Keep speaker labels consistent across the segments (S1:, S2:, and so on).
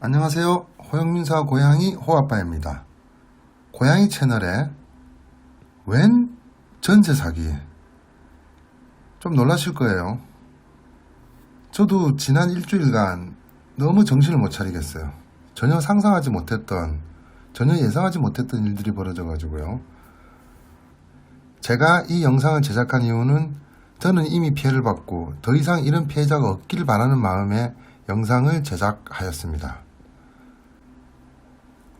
S1: 안녕하세요. 호영민사 고양이 호아빠입니다. 고양이 채널에 웬 전세 사기? 좀 놀라실 거예요. 저도 지난 일주일간 너무 정신을 못 차리겠어요. 전혀 상상하지 못했던, 전혀 예상하지 못했던 일들이 벌어져 가지고요. 제가 이 영상을 제작한 이유는 저는 이미 피해를 받고 더 이상 이런 피해자가 없기를 바라는 마음에 영상을 제작하였습니다.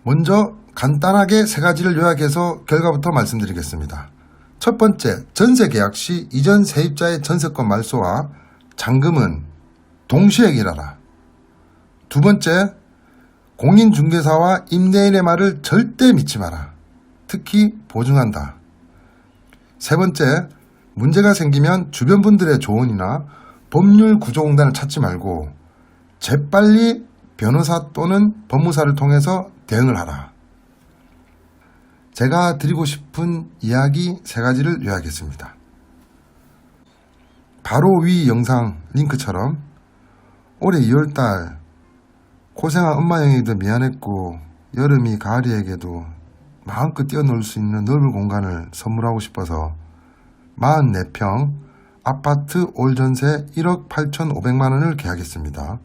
S1: 먼저 간단하게 세 가지를 요약해서 결과부터 말씀드리겠습니다. 첫 번째, 전세 계약 시 이전 세입자의 전세권 말소와 잔금은 동시에 해결하라. 두 번째, 공인중개사와 임대인의 말을 절대 믿지 마라. 특히 보증한다. 세 번째, 문제가 생기면 주변 분들의 조언이나 법률구조공단을 찾지 말고 재빨리 변호사 또는 법무사를 통해서 대응을 하라. 제가 드리고 싶은 이야기 세 가지를 요약했습니다. 바로 위 영상 링크처럼 올해 2월달 고생한 엄마 형에게도 미안했고 여름이 가을이에게도 마음껏 뛰어놀 수 있는 넓은 공간을 선물하고 싶어서 44평 아파트 올 전세 1억 8,500만원을 계약했습니다.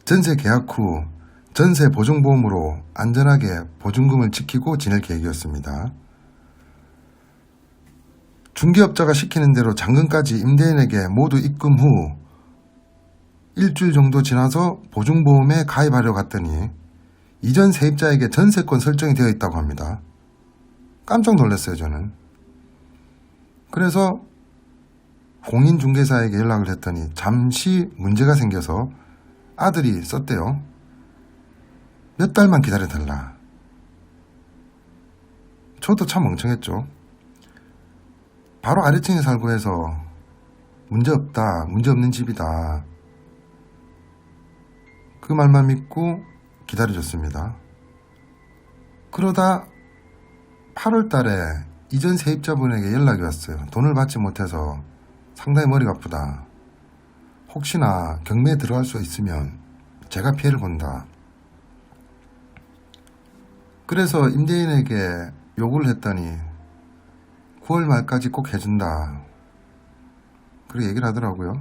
S1: 전세 계약 후 전세 보증보험으로 안전하게 보증금을 지키고 지낼 계획이었습니다. 중개업자가 시키는 대로 잔금까지 임대인에게 모두 입금 후 일주일 정도 지나서 보증보험에 가입하려 갔더니 이전 세입자에게 전세권 설정이 되어 있다고 합니다. 깜짝 놀랐어요, 저는. 그래서 공인중개사에게 연락을 했더니 잠시 문제가 생겨서 아들이 썼대요. 몇 달만 기다려달라. 저도 참 멍청했죠. 바로 아래층에 살고 해서 문제없다, 문제없는 집이다. 그 말만 믿고 기다려줬습니다. 그러다 8월 달에 이전 세입자분에게 연락이 왔어요. 돈을 받지 못해서 상당히 머리가 아프다. 혹시나 경매에 들어갈 수 있으면 제가 피해를 본다. 그래서 임대인에게 요구를 했더니 9월 말까지 꼭 해준다. 그렇게 얘기를 하더라고요.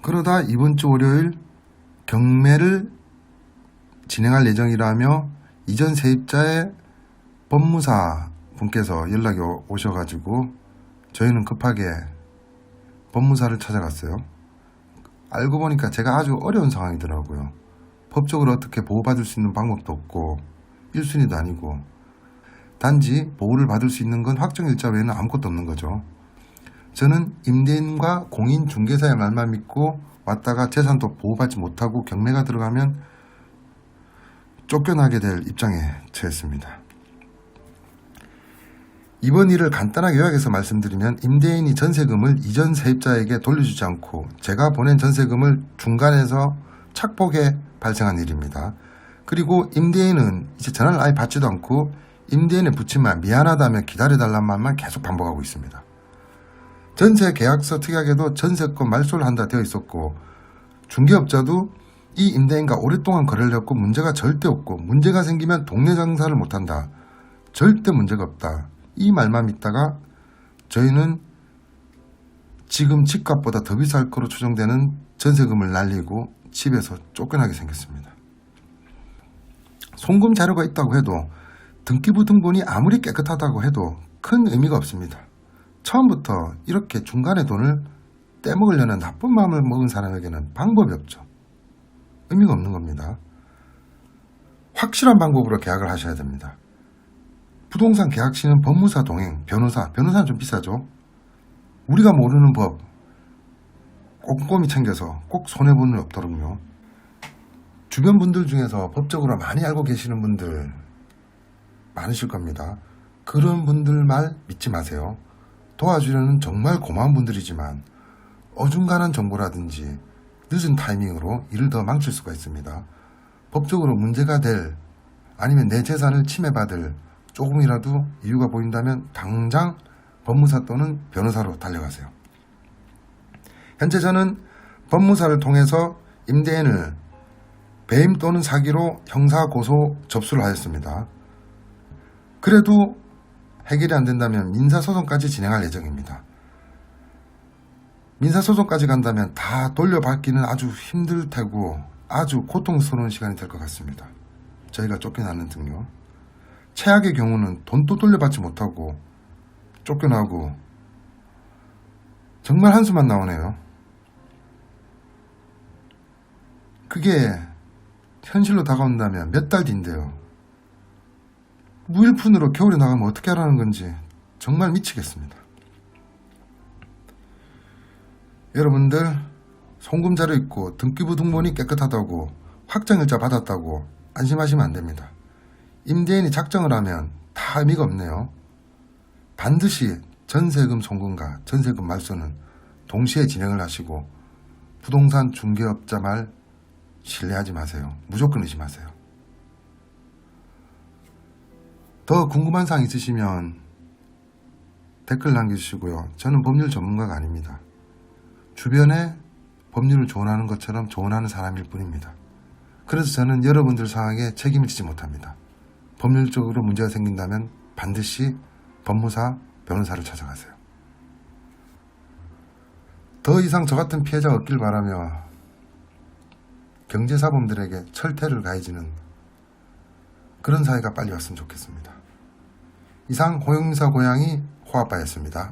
S1: 그러다 이번 주 월요일 경매를 진행할 예정이라며 이전 세입자의 법무사 분께서 연락이 오셔가지고 저희는 급하게 법무사를 찾아갔어요. 알고 보니까 제가 아주 어려운 상황이더라고요. 법적으로 어떻게 보호받을 수 있는 방법도 없고 1순위도 아니고 단지 보호를 받을 수 있는 건 확정일자 외에는 아무것도 없는 거죠. 저는 임대인과 공인중개사의 말만 믿고 왔다가 재산도 보호받지 못하고 경매가 들어가면 쫓겨나게 될 입장에 처했습니다. 이번 일을 간단하게 요약해서 말씀드리면 임대인이 전세금을 이전 세입자에게 돌려주지 않고 제가 보낸 전세금을 중간에서 착복해 발생한 일입니다. 그리고 임대인은 이제 전화를 아예 받지도 않고 임대인의 부친만 미안하다며 기다려달라는 말만 계속 반복하고 있습니다. 전세 계약서 특약에도 전세권 말소를 한다 되어 있었고 중개업자도 이 임대인과 오랫동안 거래를 했고 문제가 절대 없고 문제가 생기면 동네 장사를 못한다. 절대 문제가 없다. 이 말만 믿다가 저희는 지금 집값보다 더 비쌀 거로 추정되는 전세금을 날리고 집에서 쫓겨나게 생겼습니다. 송금 자료가 있다고 해도 등기부 등본이 아무리 깨끗하다고 해도 큰 의미가 없습니다. 처음부터 이렇게 중간에 돈을 떼먹으려는 나쁜 마음을 먹은 사람에게는 방법이 없죠. 의미가 없는 겁니다. 확실한 방법으로 계약을 하셔야 됩니다. 부동산 계약 시는 법무사 동행, 변호사는 좀 비싸죠. 우리가 모르는 법 꼼꼼히 챙겨서 꼭 손해보는 일 없도록요. 주변 분들 중에서 법적으로 많이 알고 계시는 분들 많으실 겁니다. 그런 분들 말 믿지 마세요. 도와주려는 정말 고마운 분들이지만 어중간한 정보라든지 늦은 타이밍으로 일을 더 망칠 수가 있습니다. 법적으로 문제가 될 아니면 내 재산을 침해받을 조금이라도 이유가 보인다면 당장 법무사 또는 변호사로 달려가세요. 현재 저는 법무사를 통해서 임대인을 배임 또는 사기로 형사고소 접수를 하였습니다. 그래도 해결이 안 된다면 민사소송까지 진행할 예정입니다. 민사소송까지 간다면 다 돌려받기는 아주 힘들 테고 아주 고통스러운 시간이 될 것 같습니다. 저희가 쫓겨나는 등요. 최악의 경우는 돈도 돌려받지 못하고 쫓겨나고 정말 한숨만 나오네요. 그게 현실로 다가온다면 몇 달 뒤인데요. 무일푼으로 겨울에 나가면 어떻게 하라는 건지 정말 미치겠습니다. 여러분들 송금 자료 있고 등기부 등본이 깨끗하다고 확정일자 받았다고 안심하시면 안 됩니다. 임대인이 작정을 하면 다 의미가 없네요. 반드시 전세금 송금과 전세금 말소는 동시에 진행을 하시고 부동산 중개업자 말 신뢰하지 마세요. 무조건 의심하세요. 더 궁금한 사항 있으시면 댓글 남겨주시고요. 저는 법률 전문가가 아닙니다. 주변에 법률을 조언하는 것처럼 조언하는 사람일 뿐입니다. 그래서 저는 여러분들 상황에 책임을 지지 못합니다. 법률적으로 문제가 생긴다면 반드시 법무사, 변호사를 찾아가세요. 더 이상 저 같은 피해자가 없길 바라며 경제사범들에게 철퇴를 가해지는 그런 사회가 빨리 왔으면 좋겠습니다. 이상 홍영사 고양이 호아빠였습니다.